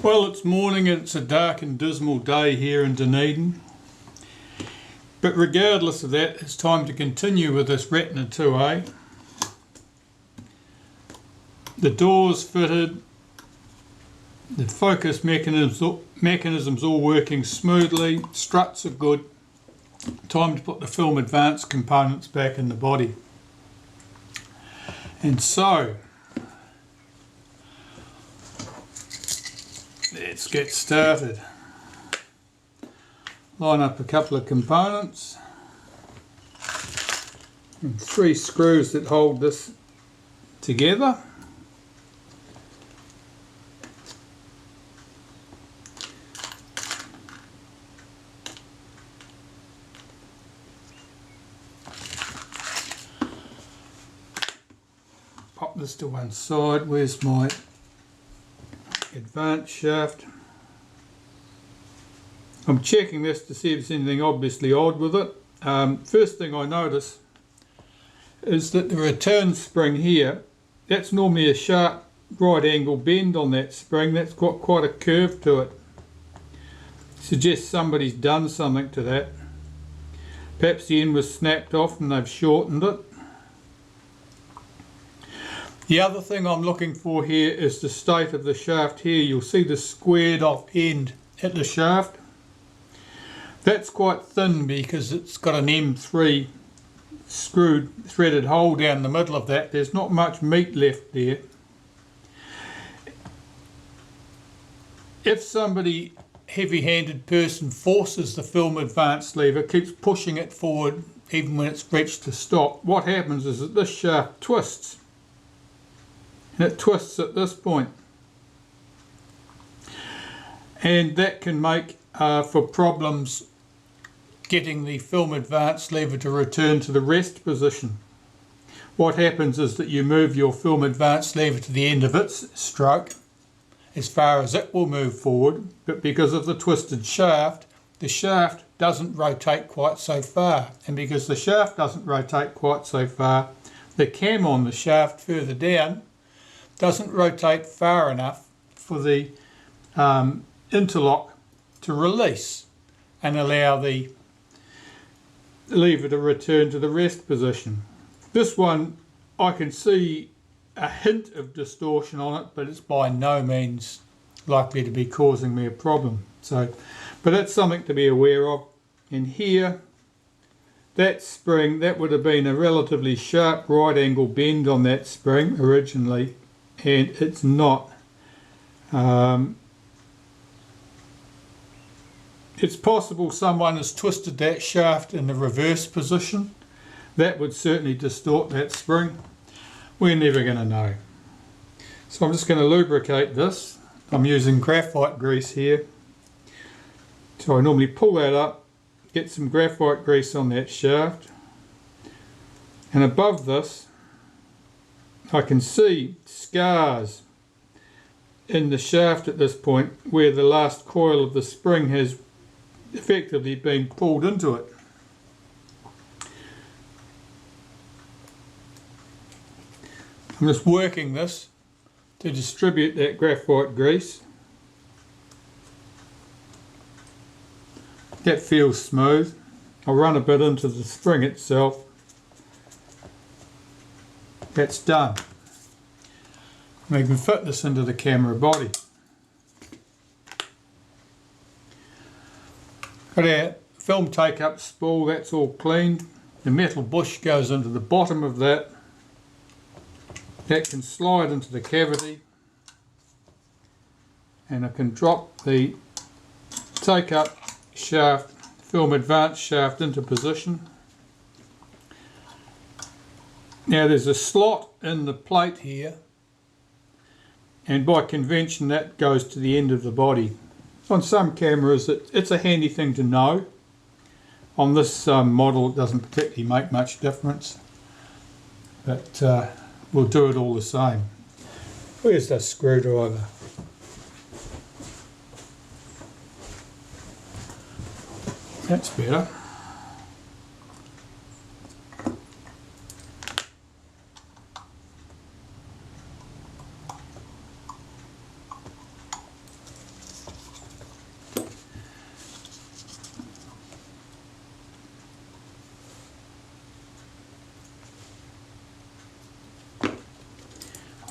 Well, it's morning and it's a dark and dismal day here in Dunedin. But regardless of that, it's time to continue with this Retina IIa. The door's fitted, the focus mechanism's all working smoothly, struts are good. Time to put the film advanced components back in the body. And so, let's get started. Line up a couple of components and 3 screws that hold this together. Pop this to one side. Where's my advanced shaft? I'm checking this to see if there's anything obviously odd with it. First thing I notice is that the return spring here, that's normally a sharp right angle bend on that spring. That's got quite a curve to it. Suggests somebody's done something to that. Perhaps the end was snapped off and they've shortened it. The other thing I'm looking for here is the state of the shaft here. You'll see the squared off end at the shaft. That's quite thin because it's got an M3 screwed threaded hole down the middle of that. There's not much meat left there. If somebody, heavy-handed person, forces the film advance lever, keeps pushing it forward even when it's reached a stop, what happens is that this shaft twists. And it twists at this point. And that can make for problems getting the film advance lever to return to the rest position. What happens is that you move your film advance lever to the end of its stroke as far as it will move forward, but because of the twisted shaft, the shaft doesn't rotate quite so far. And because the shaft doesn't rotate quite so far, the cam on the shaft further down doesn't rotate far enough for the interlock to release and allow the lever to return to the rest position. This one, I can see a hint of distortion on it, but it's by no means likely to be causing me a problem. But that's something to be aware of. And here, that spring, that would have been a relatively sharp right angle bend on that spring originally, and it's not. It's possible someone has twisted that shaft in the reverse position. That would certainly distort that spring. We're never going to know. So I'm just going to lubricate this. I'm using graphite grease here. So I normally pull that up, get some graphite grease on that shaft. And above this, I can see scars in the shaft at this point where the last coil of the spring has effectively been pulled into it. I'm just working this to distribute that graphite grease. That feels smooth. I'll run a bit into the spring itself. That's done. We can fit this into the camera body. Got our film take-up spool, that's all cleaned. The metal bush goes into the bottom of that. That can slide into the cavity. And I can drop the take-up shaft, film advance shaft into position. Now there's a slot in the plate here, and by convention that goes to the end of the body. On some cameras it's a handy thing to know. On this model it doesn't particularly make much difference, but we'll do it all the same. Where's the screwdriver? That's better.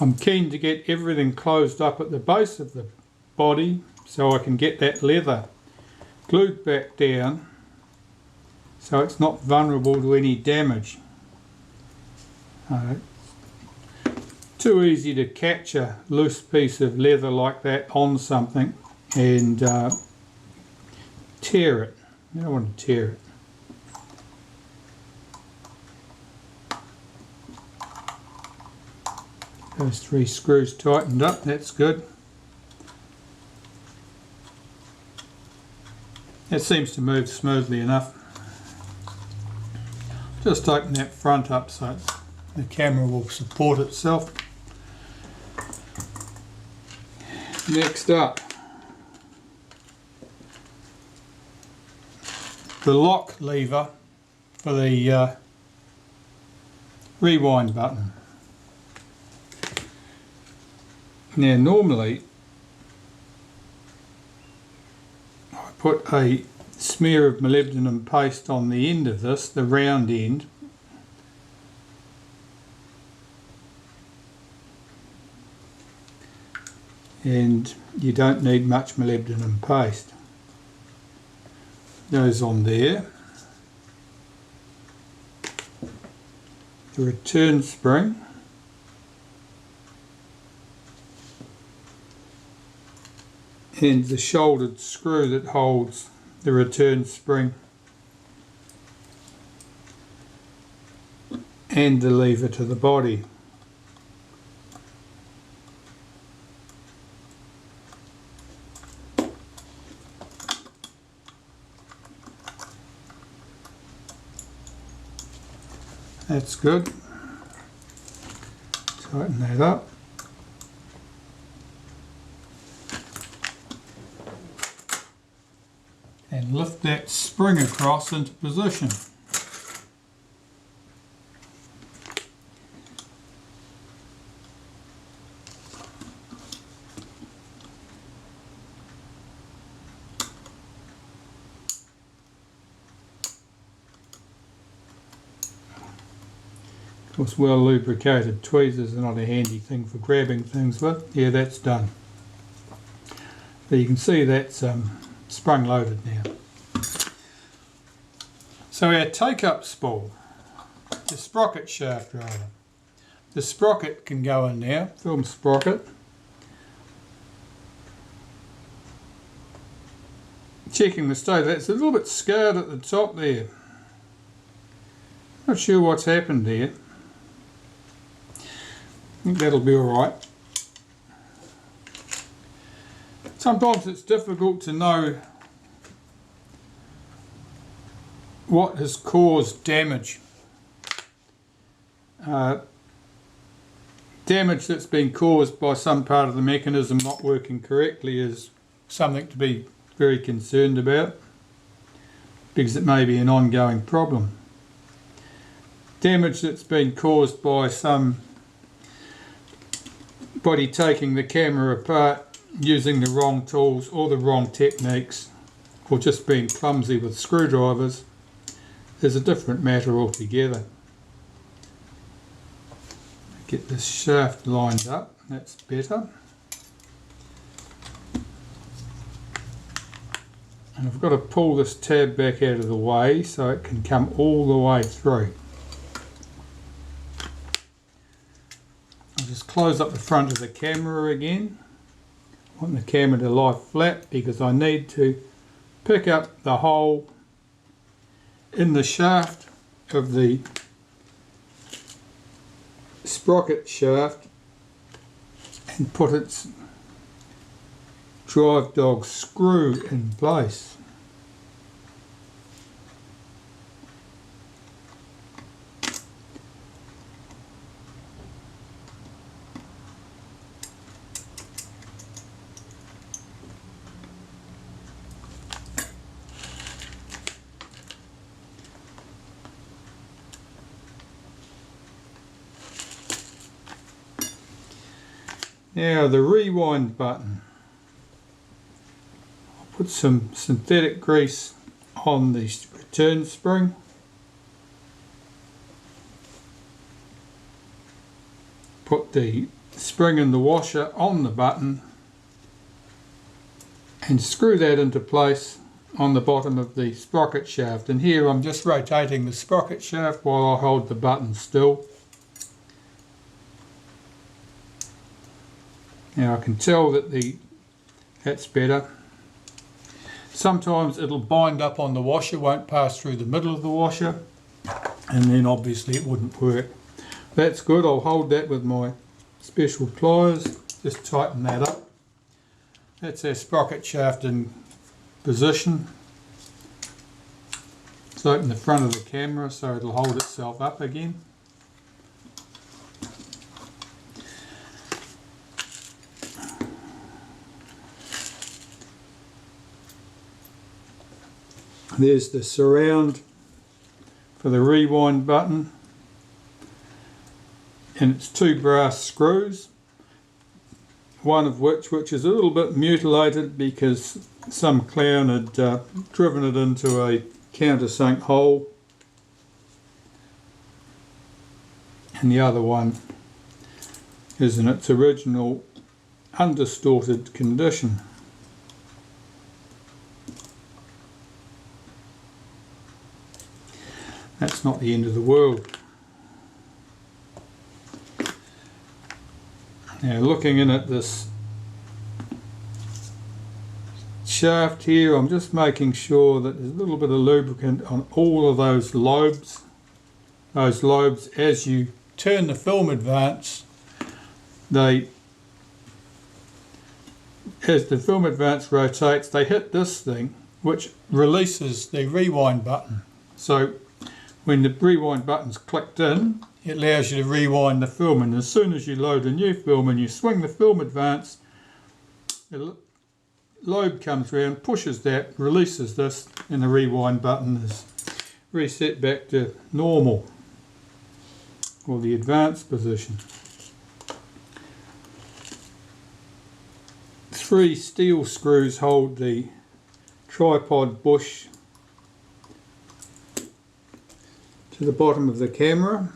I'm keen to get everything closed up at the base of the body so I can get that leather glued back down so it's not vulnerable to any damage. Too easy to catch a loose piece of leather like that on something and tear it. You don't want to tear it. Those 3 screws tightened up, that's good. That seems to move smoothly enough. Just open that front up so the camera will support itself. Next up, the lock lever for the rewind button. Now normally I put a smear of molybdenum paste on the end of this, the round end, and you don't need much molybdenum paste. Goes on there. The return spring. And the shouldered screw that holds the return spring and the lever to the body. That's good. Tighten that up. And lift that spring across into position. Of course, well lubricated tweezers are not a handy thing for grabbing things with. Yeah, that's done. So you can see that's sprung loaded now. So our take-up spool, the sprocket shaft rather. The sprocket can go in there, film sprocket. Checking the state, that's a little bit scarred at the top there. Not sure what's happened there. I think that'll be alright. Sometimes it's difficult to know what has caused damage. Damage that's been caused by some part of the mechanism not working correctly is something to be very concerned about because it may be an ongoing problem. Damage that's been caused by somebody taking the camera apart using the wrong tools or the wrong techniques, or just being clumsy with screwdrivers, is a different matter altogether. Get this shaft lined up, that's better. And I've got to pull this tab back out of the way so it can come all the way through. I'll just close up the front of the camera again. I want the camera to lie flat because I need to pick up the hole in the shaft of the sprocket shaft and put its drive dog screw in place. Now the rewind button. I'll put some synthetic grease on the return spring. Put the spring in the washer on the button and screw that into place on the bottom of the sprocket shaft. And here I'm just rotating the sprocket shaft while I hold the button still. Now I can tell that that's better. Sometimes it'll bind up on the washer, won't pass through the middle of the washer, and then obviously it wouldn't work. That's good. I'll hold that with my special pliers, just tighten that up. That's our sprocket shaft in position. Let's open the front of the camera so it'll hold itself up again. There's the surround for the rewind button, and it's 2 brass screws, one of which is a little bit mutilated because some clown had driven it into a countersunk hole, and the other one is in its original undistorted condition. That's not the end of the world. Now, looking in at this shaft here, I'm just making sure that there's a little bit of lubricant on all of those lobes. Those lobes, as you turn the film advance, as the film advance rotates, they hit this thing, which releases the rewind button. So when the rewind button's clicked in, it allows you to rewind the film, and as soon as you load a new film and you swing the film advance, the lobe comes round, pushes that, releases this, and the rewind button is reset back to normal, or the advanced position. 3 steel screws hold the tripod bush to the bottom of the camera.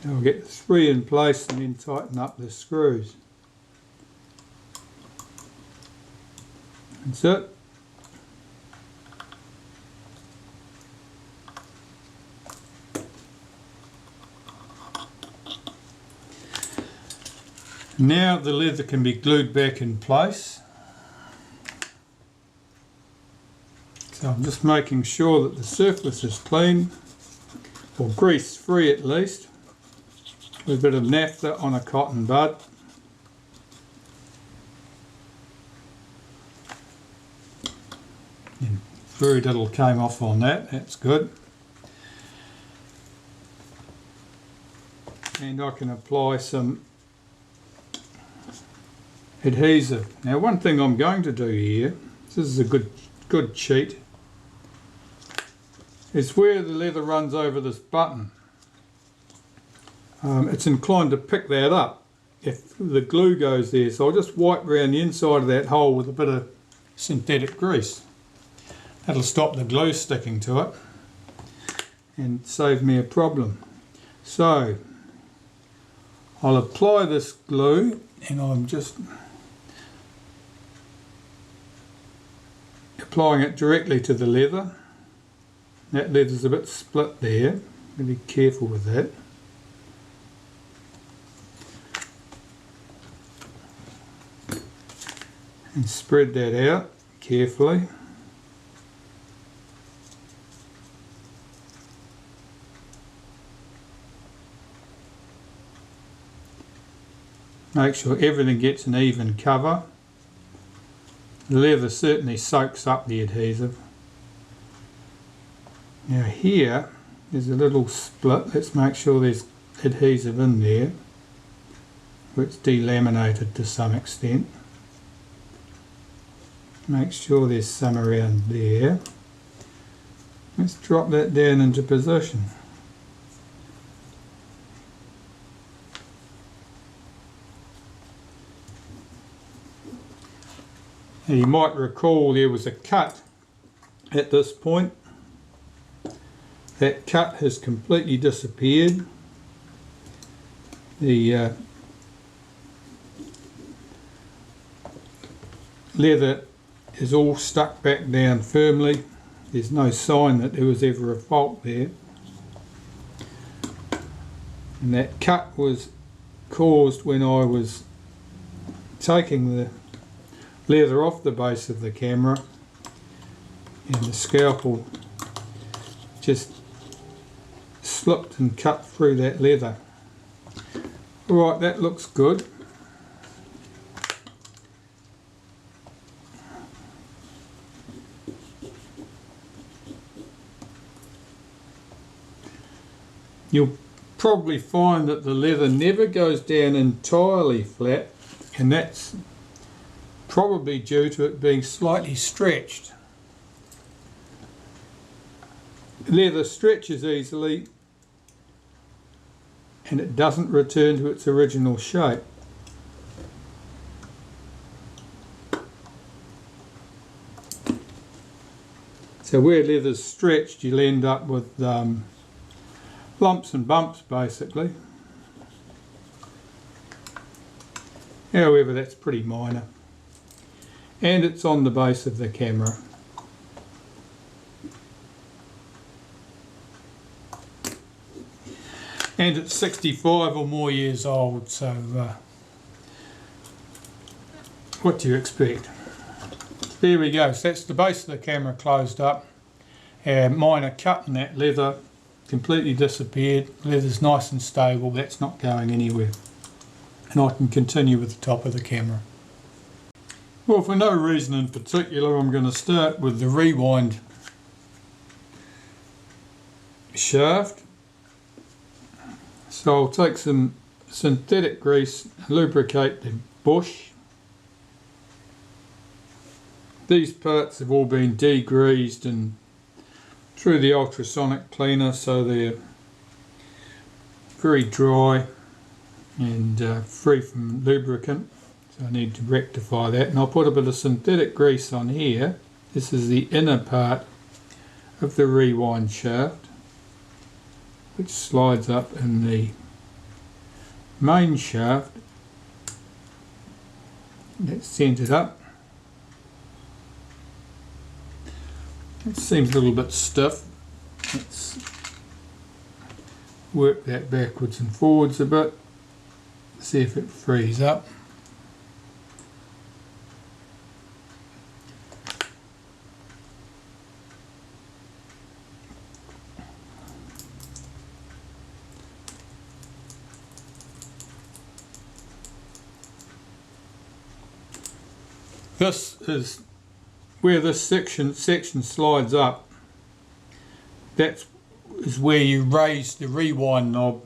I'll get the 3 in place and then tighten up the screws. That's it. Now the leather can be glued back in place. So I'm just making sure that the surface is clean, or grease free at least, with a bit of naphtha on a cotton bud. And very little came off on that, that's good. And I can apply some adhesive. Now, one thing I'm going to do here, this is a good cheat, is where the leather runs over this button. It's inclined to pick that up if the glue goes there, so I'll just wipe around the inside of that hole with a bit of synthetic grease. That'll stop the glue sticking to it and save me a problem. So I'll apply this glue, and I'm just applying it directly to the leather. That leather's a bit split there, be careful with that. And spread that out carefully. Make sure everything gets an even cover. The leather certainly soaks up the adhesive. Now here there's a little split. Let's make sure there's adhesive in there, where it's delaminated to some extent. Make sure there's some around there. Let's drop that down into position. And you might recall there was a cut at this point. That cut has completely disappeared. The leather is all stuck back down firmly. There's no sign that there was ever a fault there. And that cut was caused when I was taking the leather off the base of the camera, and the scalpel just slipped and cut through that leather. Alright, that looks good. You'll probably find that the leather never goes down entirely flat, and that's probably due to it being slightly stretched. Leather stretches easily and it doesn't return to its original shape. So where leather's stretched, you'll end up with lumps and bumps basically. However, that's pretty minor. And it's on the base of the camera. And it's 65 or more years old, so what do you expect? There we go, so that's the base of the camera closed up. Minor cut in that leather, completely disappeared. Leather's nice and stable, that's not going anywhere. And I can continue with the top of the camera. Well, for no reason in particular, I'm going to start with the rewind shaft. So I'll take some synthetic grease and lubricate the bush. These parts have all been degreased and through the ultrasonic cleaner, so they're very dry and free from lubricant. So I need to rectify that, and I'll put a bit of synthetic grease on here. This is the inner part of the rewind shaft, which slides up in the main shaft. That's centered up. It seems a little bit stiff. Let's work that backwards and forwards a bit, see if it frees up. This is where this section slides up. That is where you raise the rewind knob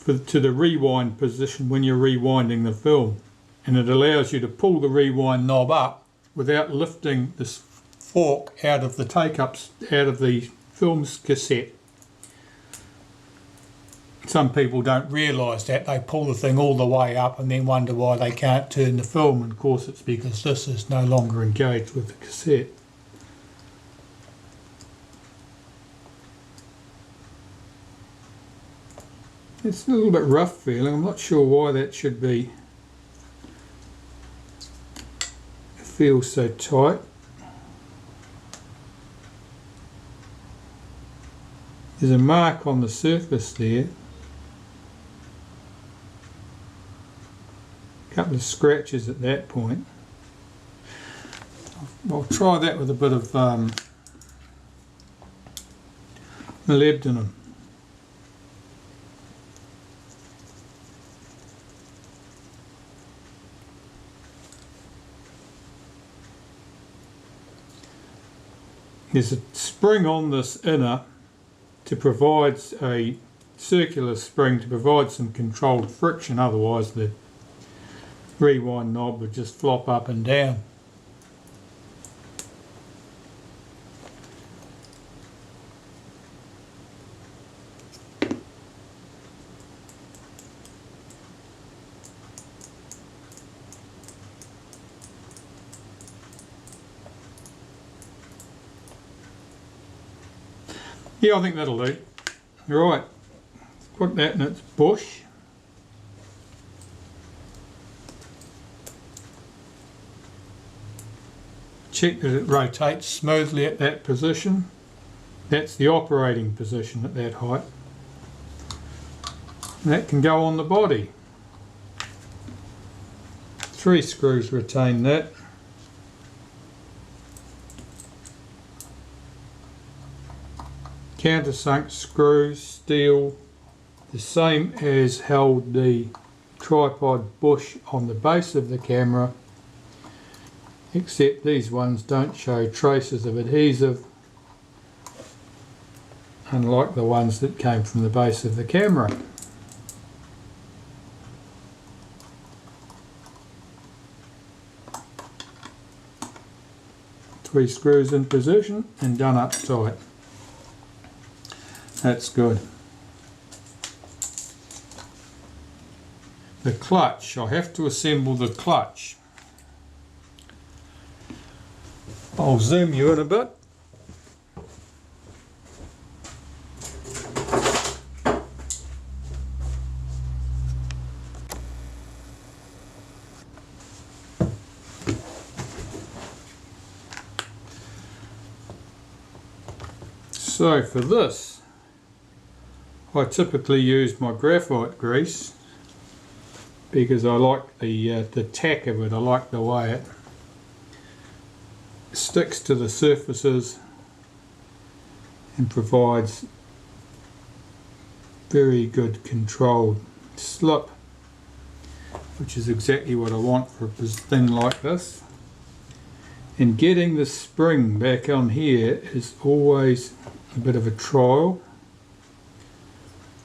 to the rewind position when you're rewinding the film, and it allows you to pull the rewind knob up without lifting this fork out of the take-ups out of the film's cassette. Some people don't realise that. They pull the thing all the way up and then wonder why they can't turn the film, and of course it's because this is no longer engaged with the cassette. It's a little bit rough feeling. I'm not sure why that should be. It feels so tight. There's a mark on the surface there. Couple of scratches at that point. I'll try that with a bit of molybdenum. There's a spring on this inner to provide a circular spring to provide some controlled friction, otherwise the rewind knob would just flop up and down. Yeah, I think that'll do. Right, put that in its bush. Check that it rotates smoothly at that position. That's the operating position at that height. And that can go on the body. 3 screws retain that. Countersunk screws, steel, the same as held the tripod bush on the base of the camera, except these ones don't show traces of adhesive, unlike the ones that came from the base of the camera. Three screws in position and done up tight. That's good. The clutch, I have to assemble the clutch. I'll zoom you in a bit. So for this, I typically use my graphite grease because I like the tack of it. I like the way it sticks to the surfaces and provides very good controlled slip, which is exactly what I want for a thing like this. And getting the spring back on here is always a bit of a trial.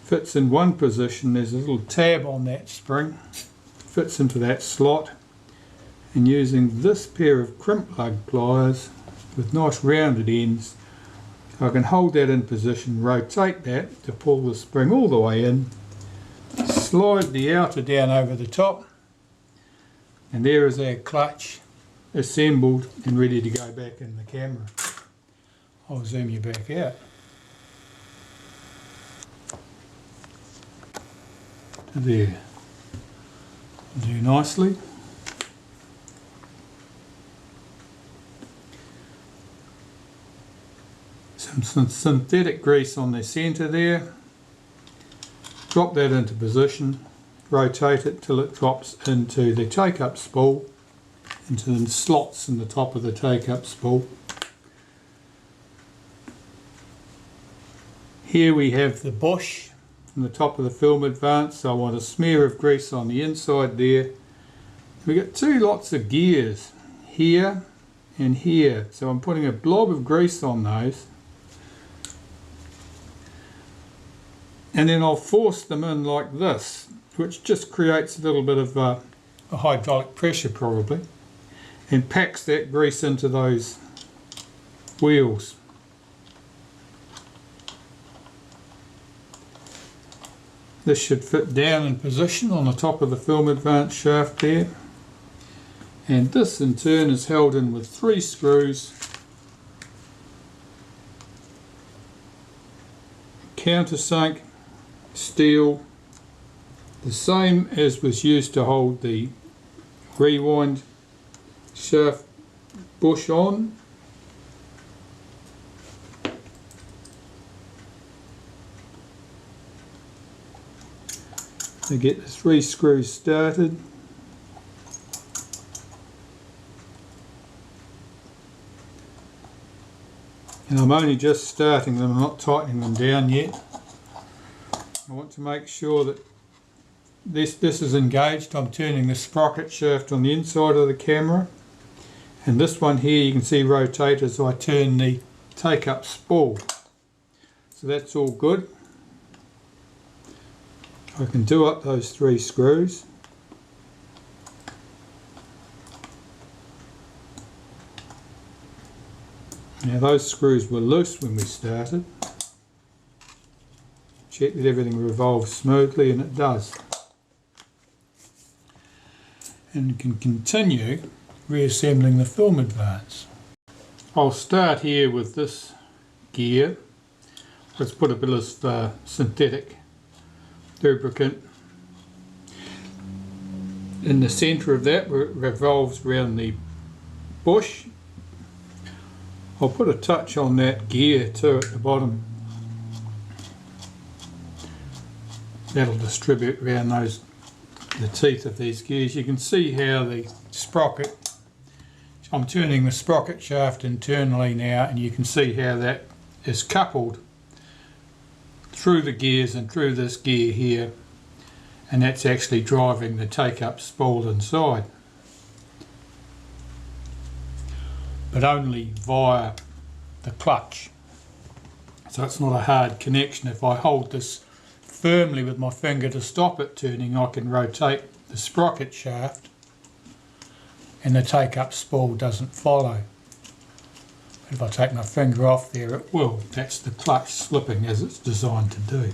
Fits in one position, there's a little tab on that spring, fits into that slot, and using this pair of crimp lug pliers with nice rounded ends, I can hold that in position, rotate that to pull the spring all the way in, slide the outer down over the top, and there is our clutch assembled and ready to go back in the camera. I'll zoom you back out. There. Do nicely. Some synthetic grease on the centre there. Drop that into position. Rotate it till it drops into the take-up spool, into the slots in the top of the take-up spool. Here we have the bush from the top of the film advance, so I want a smear of grease on the inside there. We got two lots of gears, here and here, so I'm putting a blob of grease on those, and then I'll force them in like this, which just creates a little bit of a hydraulic pressure probably, and packs that grease into those wheels. This should fit down in position on the top of the film advance shaft there, and this in turn is held in with 3 screws, countersunk steel, the same as was used to hold the rewind shaft bush on. To get the 3 screws started. And I'm only just starting them, I'm not tightening them down yet. I want to make sure that this is engaged. I'm turning the sprocket shaft on the inside of the camera, and this one here you can see rotate as I turn the take-up spool. So that's all good. I can do up those 3 screws. Now those screws were loose when we started. Check that everything revolves smoothly, and it does. And you can continue reassembling the film advance. I'll start here with this gear. let's put a bit of synthetic lubricant in the centre of that where it revolves around the bush. I'll put a touch on that gear too at the bottom. That'll distribute around the teeth of these gears. You can see how the sprocket, I'm turning the sprocket shaft internally now, and you can see how that is coupled through the gears and through this gear here, and that's actually driving the take-up spool inside, but only via the clutch. So it's not a hard connection. If I hold this firmly with my finger to stop it turning, I can rotate the sprocket shaft and the take-up spool doesn't follow. If I take my finger off there, it will. That's the clutch slipping as it's designed to do.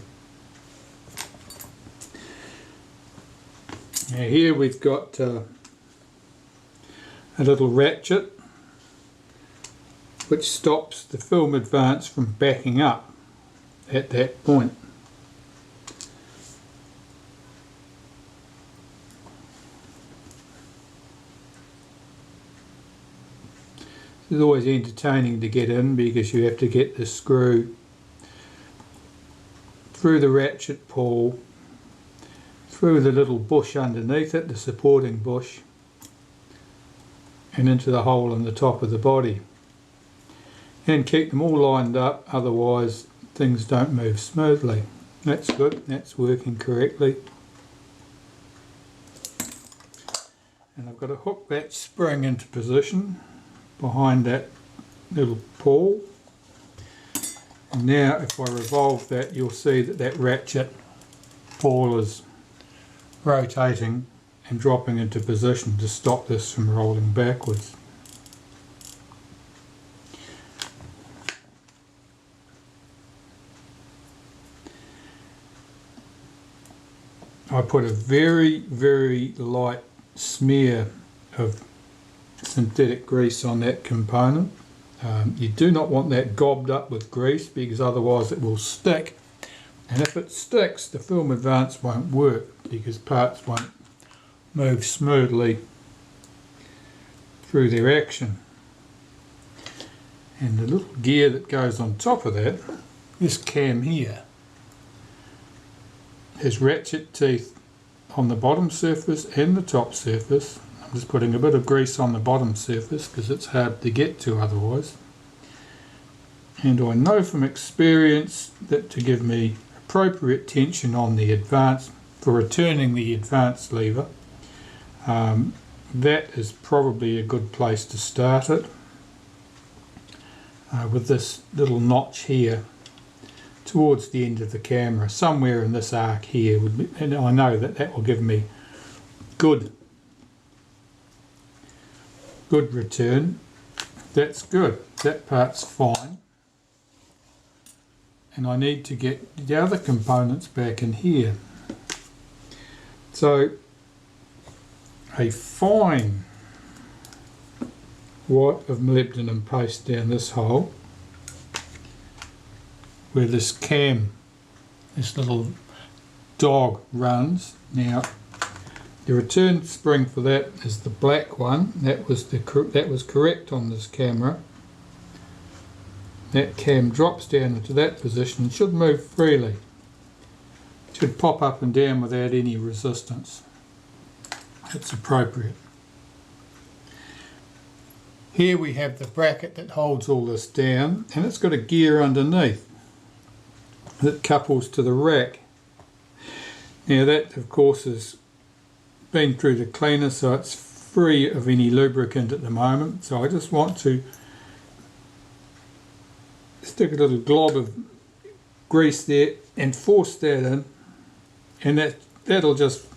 Now here we've got a little ratchet which stops the film advance from backing up at that point. It's always entertaining to get in because you have to get the screw through the ratchet pawl, through the little bush underneath it, the supporting bush, and into the hole in the top of the body, and keep them all lined up, otherwise things don't move smoothly. That's good, that's working correctly. And I've got to hook that spring into position behind that little pawl, and now if I revolve that, you'll see that that ratchet pawl is rotating and dropping into position to stop this from rolling backwards. I put a very, very light smear of synthetic grease on that component. You do not want that gobbed up with grease because otherwise it will stick, and if it sticks the film advance won't work because parts won't move smoothly through their action. And the little gear that goes on top of that, this cam here, has ratchet teeth on the bottom surface and the top surface. I'm just putting a bit of grease on the bottom surface because it's hard to get to otherwise. And I know from experience that to give me appropriate tension on the advance for returning the advance lever, that is probably a good place to start it, with this little notch here towards the end of the camera, somewhere in this arc here would be, and I know that that will give me good return. That's good, that part's fine, and I need to get the other components back in here. So a fine wad of molybdenum paste down this hole where this cam, this little dog runs. Now the return spring for that is the black one. That was correct on this camera. That cam drops down into that position and should move freely. It should pop up and down without any resistance. That's appropriate. Here we have the bracket that holds all this down, and it's got a gear underneath that couples to the rack. Now that of course has been through the cleaner, so it's free of any lubricant at the moment. So I just want to stick a little glob of grease there and force that in, and that'll just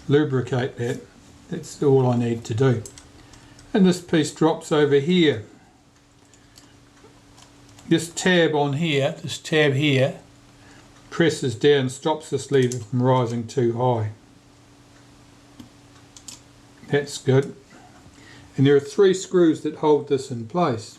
lubricate that. That's all I need to do. And this piece drops over here. This tab on here, this tab here, presses down, stops this lever from rising too high. That's good. And there are 3 screws that hold this in place.